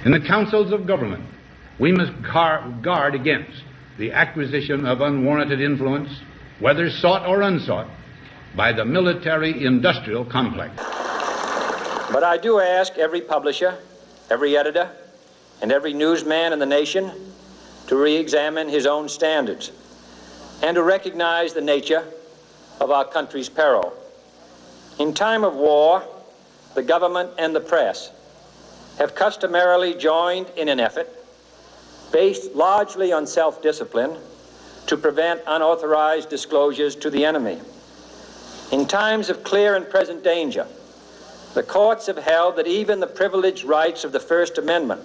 In the councils of government, we must guard against the acquisition of unwarranted influence, whether sought or unsought, by the military-industrial complex. But I do ask every publisher, every editor, and every newsman in the nation to re-examine his own standards and to recognize the nature of our country's peril. In time of war, the government and the press have customarily joined in an effort based largely on self-discipline to prevent unauthorized disclosures to the enemy. In times of clear and present danger, the courts have held that even the privileged rights of the First Amendment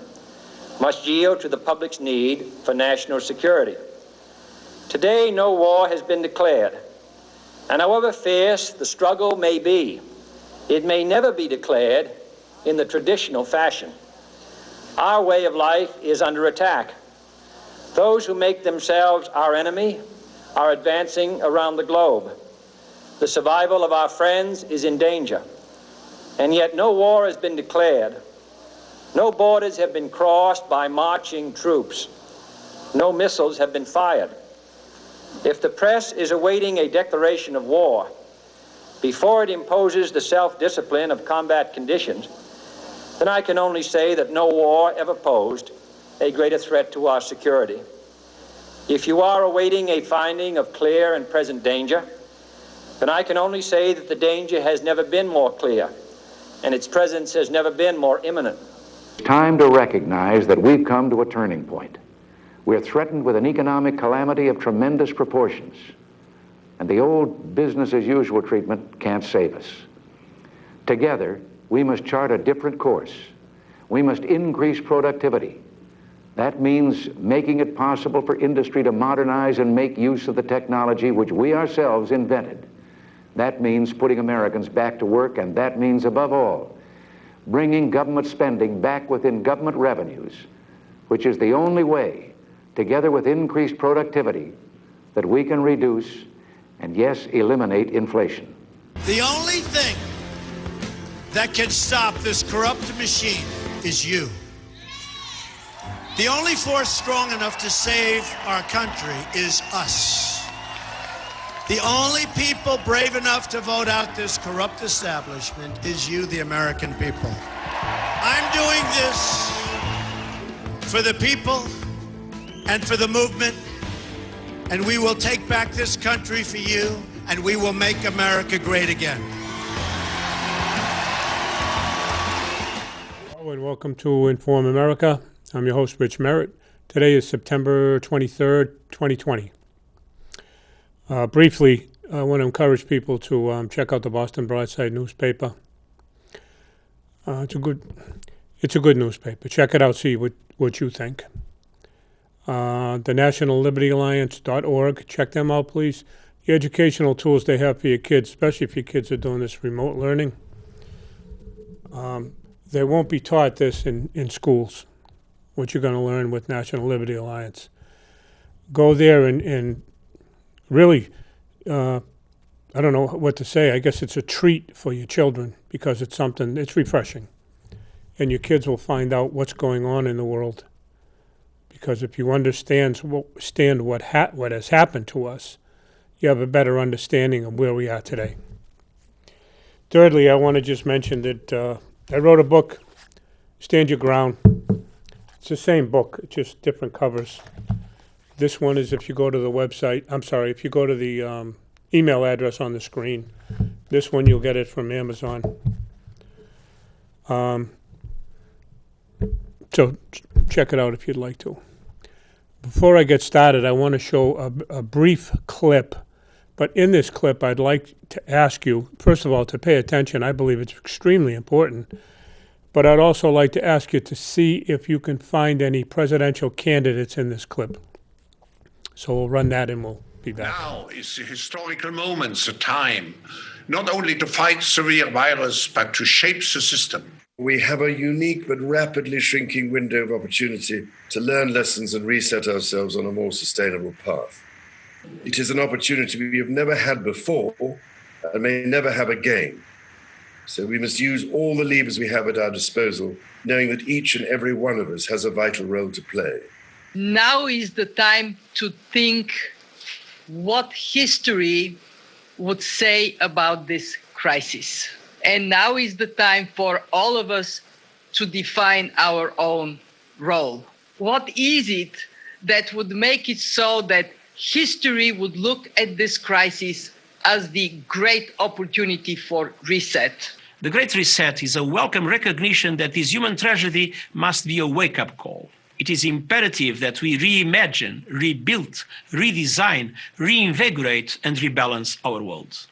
must yield to the public's need for national security. Today, no war has been declared, and however fierce the struggle may be, it may never be declared in the traditional fashion. Our way of life is under attack. Those who make themselves our enemy are advancing around the globe. The survival of our friends is in danger, and yet no war has been declared. No borders have been crossed by marching troops. No missiles have been fired. If the press is awaiting a declaration of war before it imposes the self-discipline of combat conditions, then I can only say that no war ever posed a greater threat to our security. If you are awaiting a finding of clear and present danger, then I can only say that the danger has never been more clear, and its presence has never been more imminent. It's time to recognize that we've come to a turning point. We're threatened with an economic calamity of tremendous proportions, and the old business-as-usual treatment can't save us. Together, we must chart a different course. We must increase productivity. That means making it possible for industry to modernize and make use of the technology which we ourselves invented. That means putting Americans back to work, and that means, above all, bringing government spending back within government revenues, which is the only way, together with increased productivity, that we can reduce and, yes, eliminate inflation. The only thing that can stop this corrupt machine is you. The only force strong enough to save our country is us. The only people brave enough to vote out this corrupt establishment is you, the American people. I'm doing this for the people and for the movement, and we will take back this country for you, and we will make America great again. Hello and welcome to Inform America. I'm your host, Rich Merrett. Today is September 23rd, 2020. Briefly, I want to encourage people to check out the Boston Broadside newspaper. It's a good newspaper. Check it out, see what you think. The National Liberty Alliance.org. Check them out, please. The educational tools they have for your kids, especially if your kids are doing this remote learning. They won't be taught this in schools, what you're going to learn with National Liberty Alliance. Go there and really, I don't know what to say. I guess it's a treat for your children because it's refreshing. And your kids will find out what's going on in the world. Because if you understand what has happened to us, you have a better understanding of where we are today. Thirdly, I want to just mention that I wrote a book, Stand Your Ground. It's the same book, just different covers. This one is if you go to the website, if you go to the email address on the screen. This one you'll get it from Amazon. So check it out if you'd like to. Before I get started, I want to show a brief clip. But in this clip, I'd like to ask you, first of all, to pay attention. I believe it's extremely important. But I'd also like to ask you to see if you can find any presidential candidates in this clip. So we'll run that and we'll be back. Now is the historical moment, the time, not only to fight severe virus, but to shape the system. We have a unique but rapidly shrinking window of opportunity to learn lessons and reset ourselves on a more sustainable path. It is an opportunity we have never had before and may never have again So we must use all the levers we have at our disposal, knowing that each and every one of us has a vital role to play. Now is the time to think what history would say about this crisis. And now is the time for all of us to define our own role. What is it that would make it so that history would look at this crisis as the great opportunity for reset? The Great Reset is a welcome recognition that this human tragedy must be a wake-up call. It is imperative that we reimagine, rebuild, redesign, reinvigorate, and rebalance our world.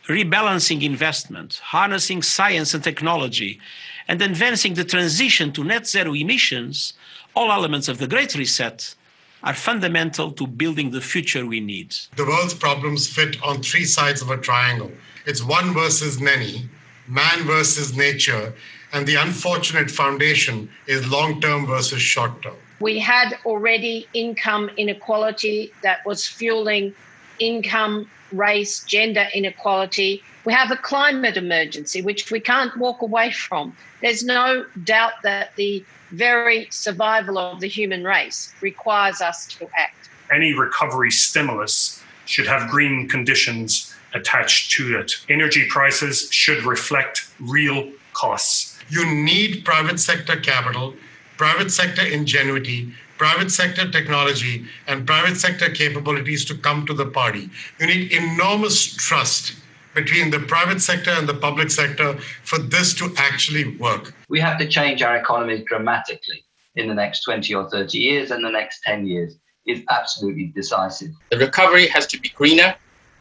Rebalancing investment, harnessing science and technology, and advancing the transition to net zero emissions, all elements of the Great Reset, are fundamental to building the future we need. The world's problems fit on three sides of a triangle. It's one versus many, man versus nature, and the unfortunate foundation is long-term versus short-term. We had already income inequality that was fueling income, race, gender inequality. We have a climate emergency, which we can't walk away from. There's no doubt that the very survival of the human race requires us to act. Any recovery stimulus should have green conditions attached to it. Energy prices should reflect real costs. You need private sector capital, private sector ingenuity, private sector technology, and private sector capabilities to come to the party. You need enormous trust between the private sector and the public sector for this to actually work. We have to change our economy dramatically in the next 20 or 30 years, and the next 10 years is absolutely decisive. The recovery has to be greener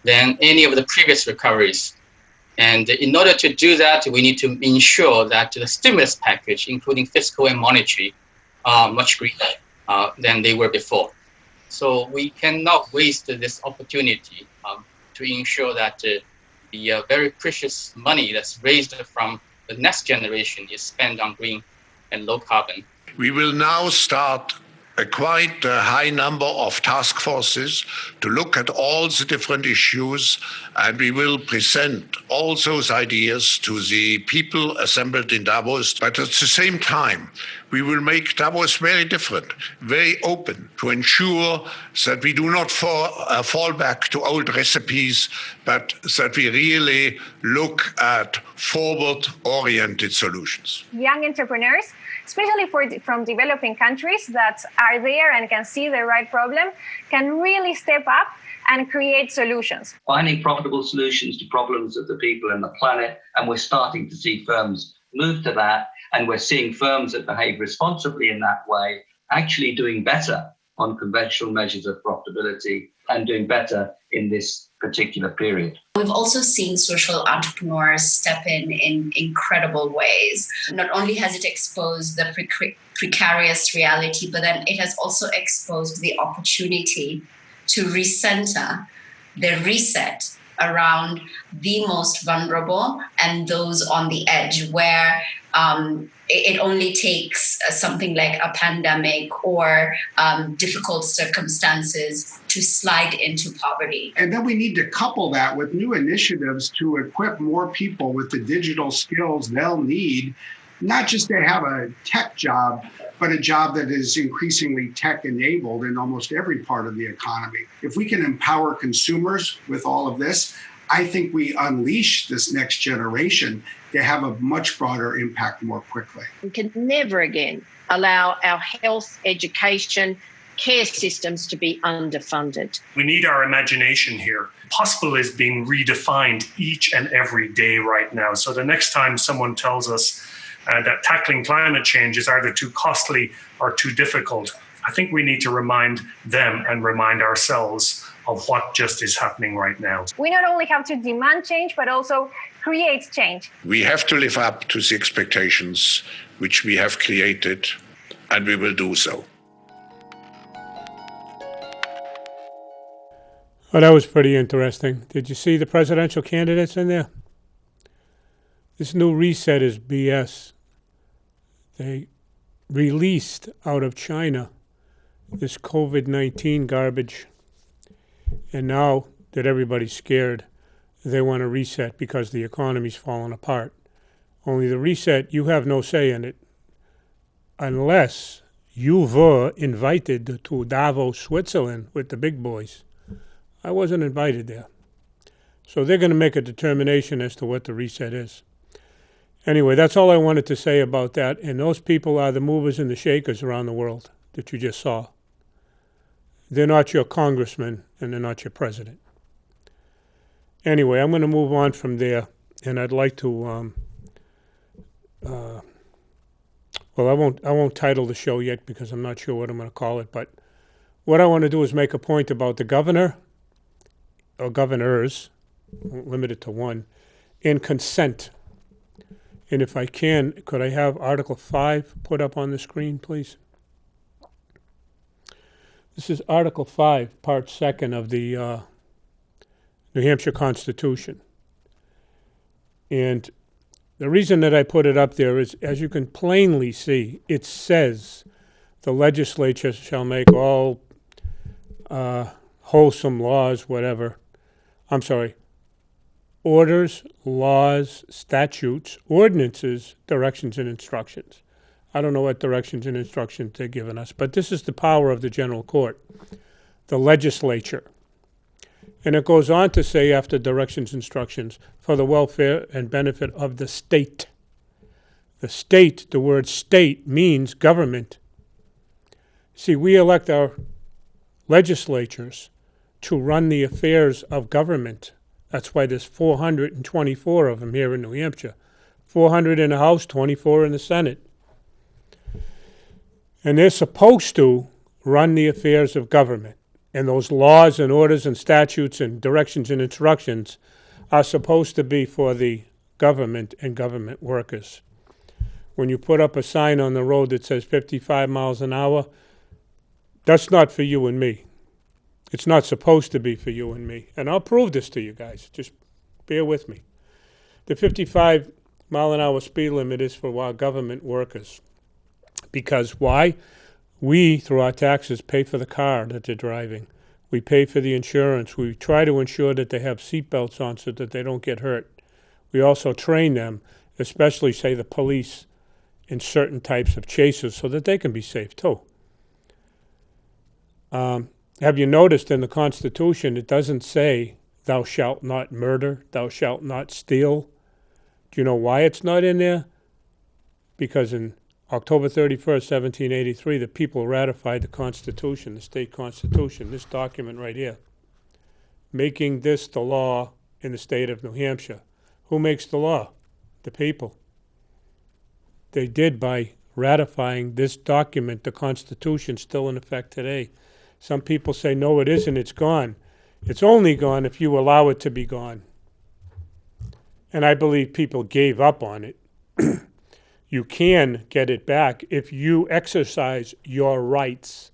than any of the previous recoveries. And in order to do that, we need to ensure that the stimulus package, including fiscal and monetary, are much greener than they were before. So we cannot waste this opportunity to ensure that the very precious money that's raised from the next generation is spent on green and low carbon. We will now start a quite high number of task forces to look at all the different issues, and we will present all those ideas to the people assembled in Davos. But at the same time, we will make Davos very different, very open, to ensure that we do not fall back to old recipes, but that we really look at forward-oriented solutions. Young entrepreneurs, especially from developing countries that are there and can see the right problem, can really step up and create solutions. Finding profitable solutions to problems of the people and the planet, and we're starting to see firms move to that, and we're seeing firms that behave responsibly in that way actually doing better on conventional measures of profitability and doing better in this particular period. We've also seen social entrepreneurs step in incredible ways. Not only has it exposed the precarious reality, but then it has also exposed the opportunity to recenter the reset around the most vulnerable and those on the edge, where it only takes something like a pandemic or difficult circumstances to slide into poverty. And then we need to couple that with new initiatives to equip more people with the digital skills they'll need, not just to have a tech job, but a job that is increasingly tech-enabled in almost every part of the economy. If we can empower consumers with all of this, I think we unleash this next generation to have a much broader impact more quickly. We can never again allow our health, education, care systems to be underfunded. We need our imagination here. Possible is being redefined each and every day right now. So the next time someone tells us that tackling climate change is either too costly or too difficult, I think we need to remind them and remind ourselves of what just is happening right now. We not only have to demand change, but also create change. We have to live up to the expectations which we have created, and we will do so. Oh, that was pretty interesting. Did you see the presidential candidates in there? This new reset is BS. They released out of China this COVID-19 garbage. And now that everybody's scared, they want to reset because the economy's falling apart. Only the reset, you have no say in it unless you were invited to Davos, Switzerland with the big boys. I wasn't invited there. So they're going to make a determination as to what the reset is. Anyway, that's all I wanted to say about that. And those people are the movers and the shakers around the world that you just saw. They're not your congressman and they're not your president. Anyway, I'm going to move on from there, and I'd like to well, I won't title the show yet because I'm not sure what I'm going to call it, but what I want to do is make a point about the governor, or governors, limited to one, and consent. And if I can, could I have Article 5 put up on the screen, please? This is Article 5, Part 2 of the New Hampshire Constitution. And the reason that I put it up there is, as you can plainly see, it says the legislature shall make all wholesome laws, whatever. I'm sorry, orders, laws, statutes, ordinances, directions, and instructions. I don't know what directions and instructions they're giving us, but this is the power of the general court, the legislature. And it goes on to say, after directions, instructions, for the welfare and benefit of the state. The state, the word state means government. See, we elect our legislatures to run the affairs of government. That's why there's 424 of them here in New Hampshire. 400 in the House, 24 in the Senate. And they're supposed to run the affairs of government. And those laws and orders and statutes and directions and instructions are supposed to be for the government and government workers. When you put up a sign on the road that says 55 miles an hour, that's not for you and me. It's not supposed to be for you and me. And I'll prove this to you guys. Just bear with me. The 55 mile an hour speed limit is for our government workers. Because why? We, through our taxes, pay for the car that they're driving. We pay for the insurance. We try to ensure that they have seatbelts on so that they don't get hurt. We also train them, especially, say, the police, in certain types of chases so that they can be safe, too. Have you noticed in the Constitution it doesn't say, thou shalt not murder, thou shalt not steal? Do you know why it's not in there? Because in October 31st, 1783, the people ratified the Constitution, the state constitution, this document right here, making this the law in the state of New Hampshire. Who makes the law? The people. They did by ratifying this document, the Constitution, still in effect today. Some people say, no, it isn't, it's gone. It's only gone if you allow it to be gone. And I believe people gave up on it. You can get it back if you exercise your rights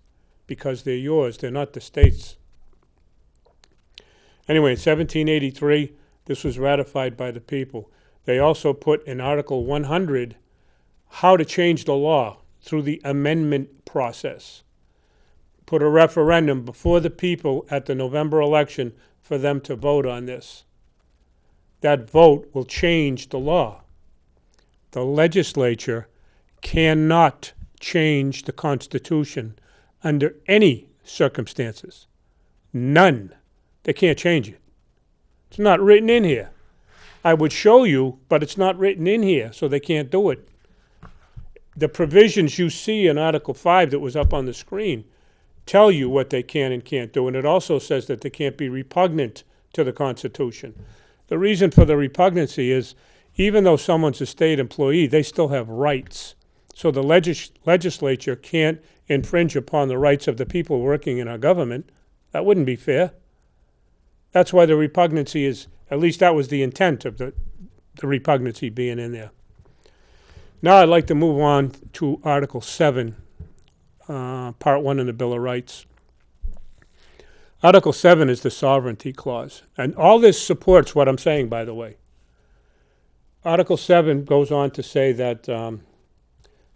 because they're yours. They're not the state's. Anyway, in 1783, this was ratified by the people. They also put in Article 100 how to change the law through the amendment process. Put a referendum before the people at the November election for them to vote on this. That vote will change the law. The legislature cannot change the Constitution under any circumstances. None. They can't change it. It's not written in here. I would show you, but it's not written in here, so they can't do it. The provisions you see in Article 5 that was up on the screen tell you what they can and can't do, and it also says that they can't be repugnant to the Constitution. The reason for the repugnancy is even though someone's a state employee, they still have rights. So the legislature can't infringe upon the rights of the people working in our government. That wouldn't be fair. That's why the repugnancy is, at least that was the intent of the repugnancy being in there. Now I'd like to move on to Article 7, Part 1 in the Bill of Rights. Article 7 is the Sovereignty Clause. And all this supports what I'm saying, by the way. Article 7 goes on to say that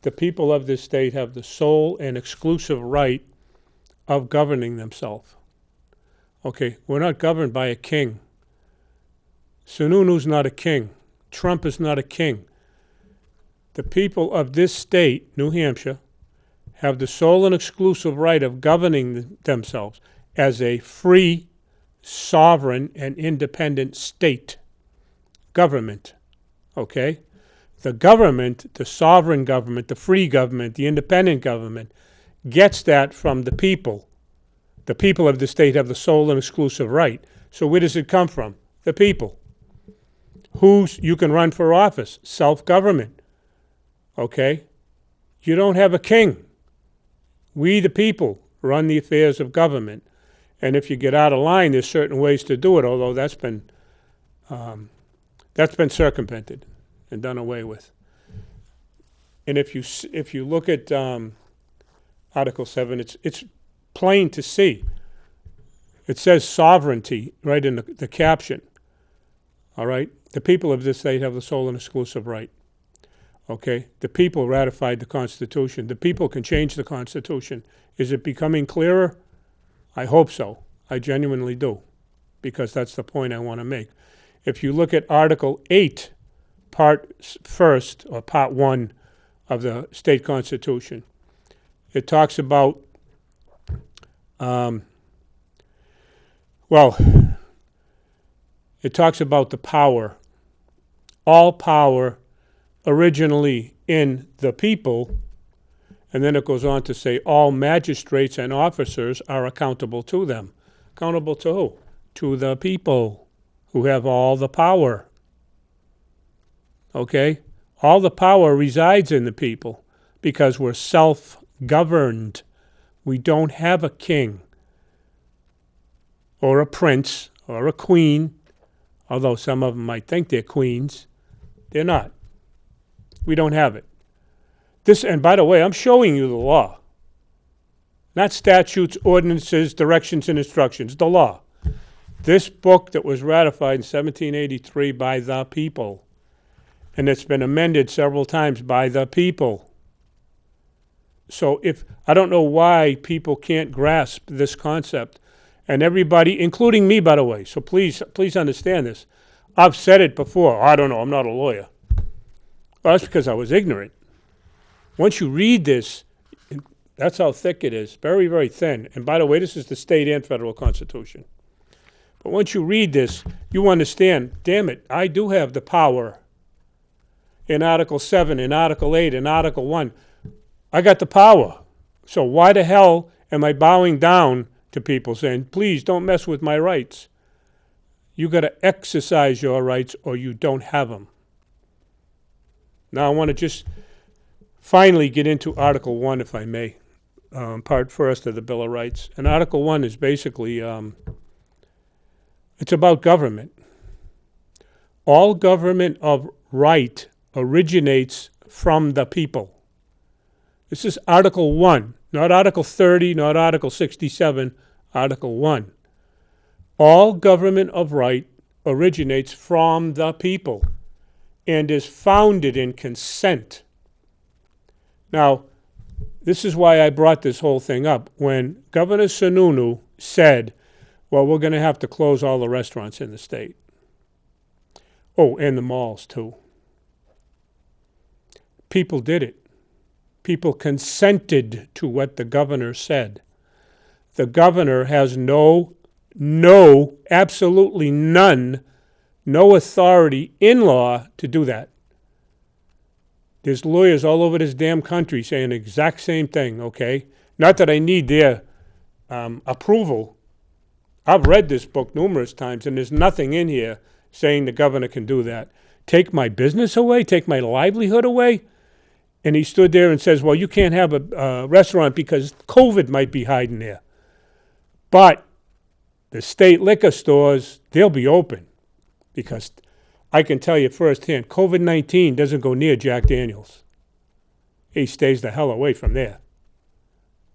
the people of this state have the sole and exclusive right of governing themselves. Okay, we're not governed by a king. Sununu's not a king. Trump is not a king. The people of this state, New Hampshire, have the sole and exclusive right of governing themselves as a free, sovereign, and independent state government. Okay? The government, the sovereign government, the free government, the independent government, gets that from the people. The people of the state have the sole and exclusive right. So where does it come from? The people. You can run for office? Self-government. Okay? You don't have a king. We, the people, run the affairs of government. And if you get out of line, there's certain ways to do it, although that's been circumvented and done away with. And if you look at Article 7, it's plain to see. It says sovereignty right in the caption. All right? The people of this state have the sole and exclusive right. Okay? The people ratified the Constitution. The people can change the Constitution. Is it becoming clearer? I hope so. I genuinely do, because that's the point I want to make. If you look at Article 8, Part 1 of the state constitution, it talks about, it talks about the power, all power originally in the people, and then it goes on to say all magistrates and officers are accountable to them. Accountable to who? To the people who have all the power. Okay? All the power resides in the people because we're self-governed. We don't have a king or a prince or a queen, although some of them might think they're queens. They're not. We don't have it. This, and by the way, I'm showing you the law. Not statutes, ordinances, directions, and instructions. The law. This book that was ratified in 1783 by the people, and it's been amended several times by the people. So I don't know why people can't grasp this concept, and everybody, including me, by the way, so please understand this. I've said it before. I don't know, I'm not a lawyer. Well, that's because I was ignorant. Once you read this, that's how thick it is, very, very thin. And by the way, this is the state and federal constitution. But once you read this, you understand, damn it, I do have the power. In Article 7, in Article 8, in Article 1, I got the power. So why the hell am I bowing down to people saying, please don't mess with my rights? You got to exercise your rights or you don't have them. Now I want to just finally get into Article 1, if I may. Part first of the Bill of Rights. And Article 1 is basically, it's about government. All government of right originates from the people. This is Article 1, not Article 30, not Article 67, Article 1. All government of right originates from the people and is founded in consent. Now, this is why I brought this whole thing up. When Governor Sununu said, well, we're going to have to close all the restaurants in the state. Oh, and the malls, too. People did it. People consented to what the governor said. The governor has absolutely none, no authority in law to do that. There's lawyers all over this damn country saying the exact same thing, okay? Not that I need their approval. I've read this book numerous times, and there's nothing in here saying the governor can do that. Take my business away? Take my livelihood away? And he stood there and says, well, you can't have a restaurant because COVID might be hiding there. But the state liquor stores, they'll be open because I can tell you firsthand, COVID-19 doesn't go near Jack Daniels. He stays the hell away from there.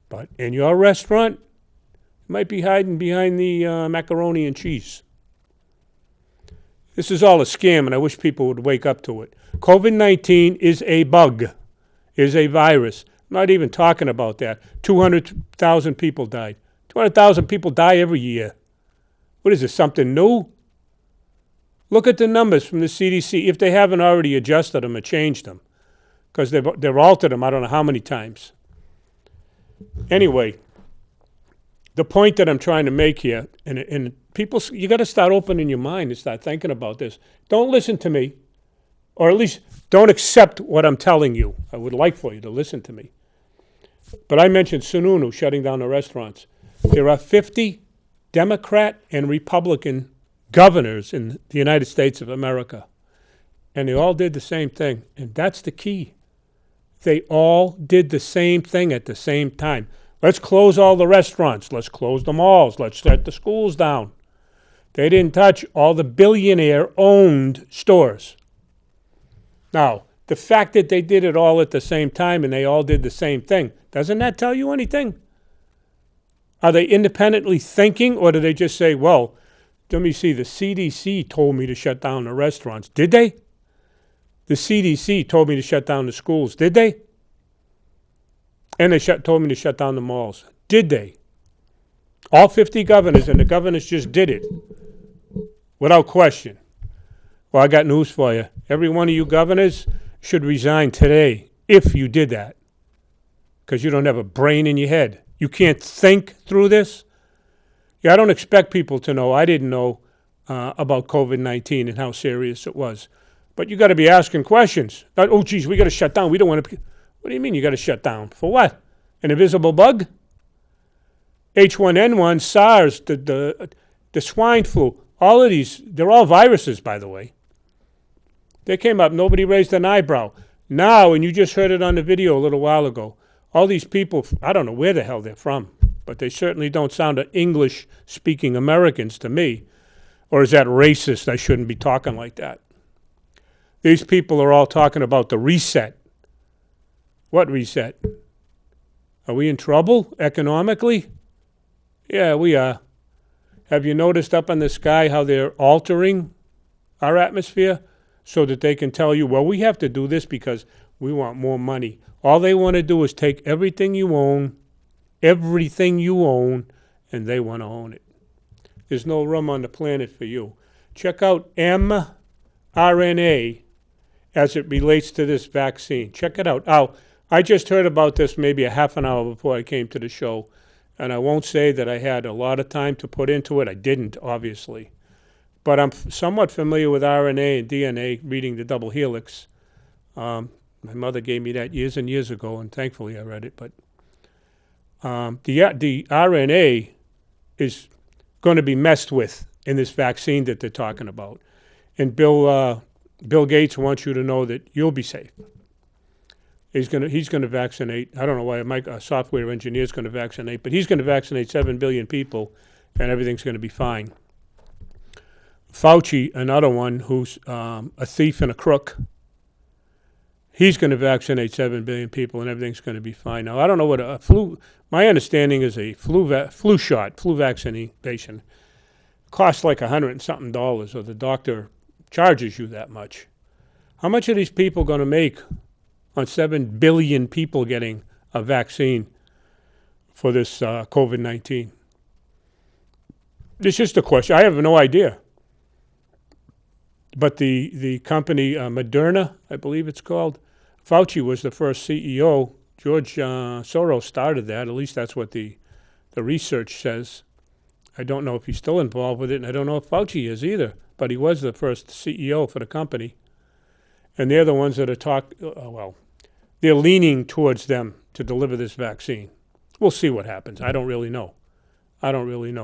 But in your restaurant, you might be hiding behind the macaroni and cheese. This is all a scam, and I wish people would wake up to it. COVID-19 is a bug, is a virus. I'm not even talking about that. 200,000 people died. 200,000 people die every year. What is this, something new? Look at the numbers from the CDC, if they haven't already adjusted them or changed them. because they've altered them I don't know how many times. Anyway, the point that I'm trying to make here, and people, you got to start opening your mind and start thinking about this. Don't listen to me, or at least don't accept what I'm telling you. I would like for you to listen to me. But I mentioned Sununu shutting down the restaurants. There are 50 Democrat and Republican governors in the United States of America, and they all did the same thing, and that's the key. They all did the same thing at the same time. Let's close all the restaurants. Let's close the malls. Let's shut the schools down. They didn't touch all the billionaire-owned stores. Now, the fact that they did it all at the same time and they all did the same thing, doesn't that tell you anything? Are they independently thinking, or do they just say, well, let me see, the CDC told me to shut down the restaurants. Did they? The CDC told me to shut down the schools. Did they? And they told me to shut down the malls. Did they? All 50 governors, and the governors just did it without question. Well, I got news for you. Every one of you governors should resign today if you did that, because you don't have a brain in your head. You can't think through this. Yeah, I don't expect people to know. I didn't know about COVID-19 and how serious it was. But you got to be asking questions. Not, oh, geez, we got to shut down. We don't want to. What do you mean you got to shut down? For what? An invisible bug? H1N1, SARS, the swine flu. All of these, they're all viruses, by the way. They came up. Nobody raised an eyebrow. Now, and you just heard it on the video a little while ago, all these people, I don't know where the hell they're from, but they certainly don't sound like English-speaking Americans to me. Or is that racist? I shouldn't be talking like that. These people are all talking about the reset. What reset? Are we in trouble economically? Yeah, we are. Have you noticed up in the sky how they're altering our atmosphere so that they can tell you, well, we have to do this because we want more money. All they want to do is take everything you own, and they want to own it. There's no room on the planet for you. Check out mRNA as it relates to this vaccine. Check it out. Oh, I just heard about this maybe a half an hour before I came to the show, and I won't say that I had a lot of time to put into it. I didn't, obviously. But I'm somewhat familiar with RNA and DNA, reading the double helix. My mother gave me that years and years ago, and thankfully I read it. But the RNA is going to be messed with in this vaccine that they're talking about. And Bill Gates wants you to know that you'll be safe. He's going to vaccinate. I don't know why a software engineer is going to vaccinate, but he's going to vaccinate 7 billion people, and everything's going to be fine. Fauci, another one who's a thief and a crook, he's going to vaccinate 7 billion people, and everything's going to be fine. Now, I don't know what a flu. My understanding is a flu vaccination costs like $100 and something, or the doctor charges you that much. How much are these people going to make on 7 billion people getting a vaccine for this COVID-19? It's just a question. I have no idea. But the company Moderna, I believe it's called, Fauci was the first CEO. George Soros started that. At least that's what the research says. I don't know if he's still involved with it, and I don't know if Fauci is either. But he was the first CEO for the company. And they're the ones that are they're leaning towards them to deliver this vaccine. We'll see what happens. I don't really know. The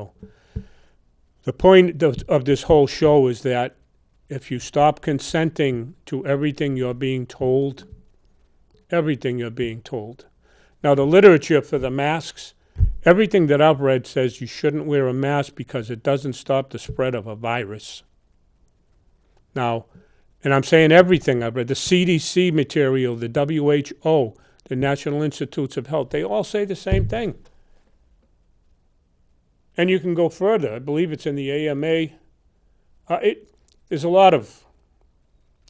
point of this whole show is that if you stop consenting to everything you're being told, now the literature for the masks, everything that I've read says you shouldn't wear a mask because it doesn't stop the spread of a virus. Now, and I'm saying everything I've read, the CDC material, the WHO, the National Institutes of Health, they all say the same thing. And you can go further. I believe it's in the AMA. There's a lot of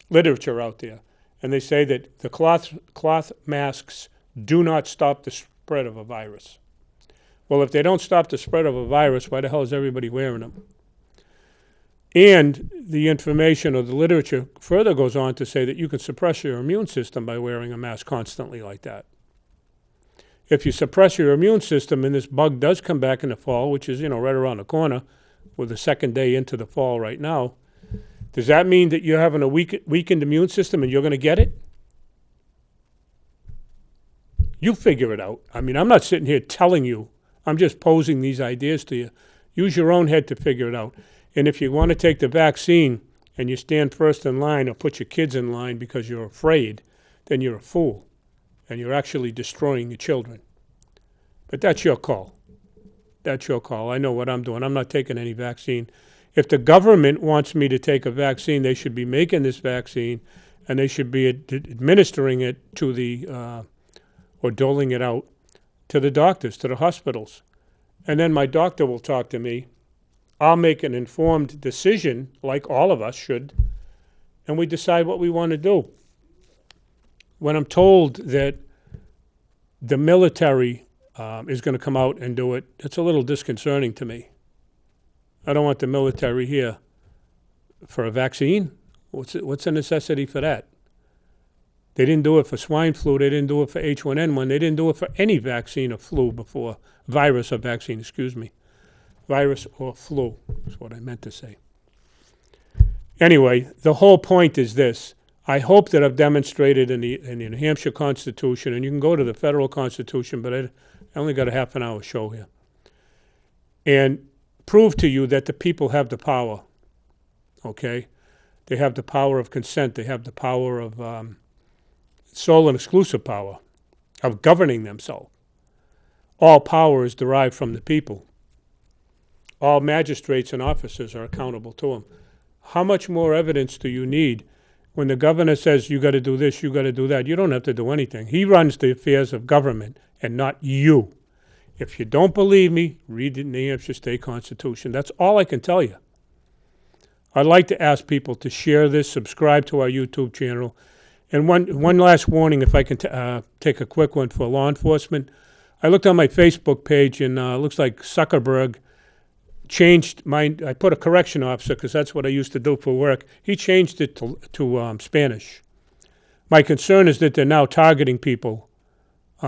literature out there, and they say that the cloth masks do not stop the spread of a virus. Well, if they don't stop the spread of a virus, why the hell is everybody wearing them? And the information or the literature further goes on to say that you can suppress your immune system by wearing a mask constantly like that. If you suppress your immune system and this bug does come back in the fall, which is, right around the corner, we're the second day into the fall right now, does that mean that you're having a weakened immune system and you're going to get it? You figure it out. I mean, I'm not sitting here telling you. I'm just posing these ideas to you. Use your own head to figure it out. And if you want to take the vaccine and you stand first in line or put your kids in line because you're afraid, then you're a fool. And you're actually destroying your children. But that's your call. That's your call. I know what I'm doing. I'm not taking any vaccine. If the government wants me to take a vaccine, they should be making this vaccine, and they should be administering it to the, or doling it out to the doctors, to the hospitals. And then my doctor will talk to me. I'll make an informed decision, like all of us should, and we decide what we want to do. When I'm told that the military is going to come out and do it, it's a little disconcerting to me. I don't want the military here for a vaccine. What's the necessity for that? They didn't do it for swine flu. They didn't do it for H1N1. They didn't do it for any vaccine or flu before. Virus or vaccine, excuse me. Virus or flu is what I meant to say. Anyway, the whole point is this. I hope that I've demonstrated in the New Hampshire Constitution, and you can go to the federal Constitution, but I only got a half an hour show here, and prove to you that the people have the power, okay? They have the power of consent. They have the power of sole and exclusive power of governing themselves. All power is derived from the people. All magistrates and officers are accountable to them. How much more evidence do you need? When the governor says you got to do this, you got to do that, you don't have to do anything. He runs the affairs of government and not you. If you don't believe me, read the New Hampshire State Constitution. That's all I can tell you. I'd like to ask people to share this, subscribe to our YouTube channel. And one last warning, if I can take a quick one for law enforcement. I looked on my Facebook page, and it looks like Zuckerberg changed I put a correction officer because that's what I used to do for work. He changed it to Spanish. My concern is that they're now targeting people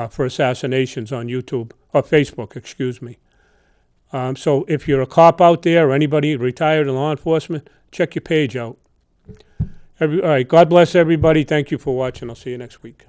for assassinations on YouTube, or Facebook, excuse me. So if you're a cop out there or anybody retired in law enforcement, check your page out. All right, God bless everybody. Thank you for watching. I'll see you next week.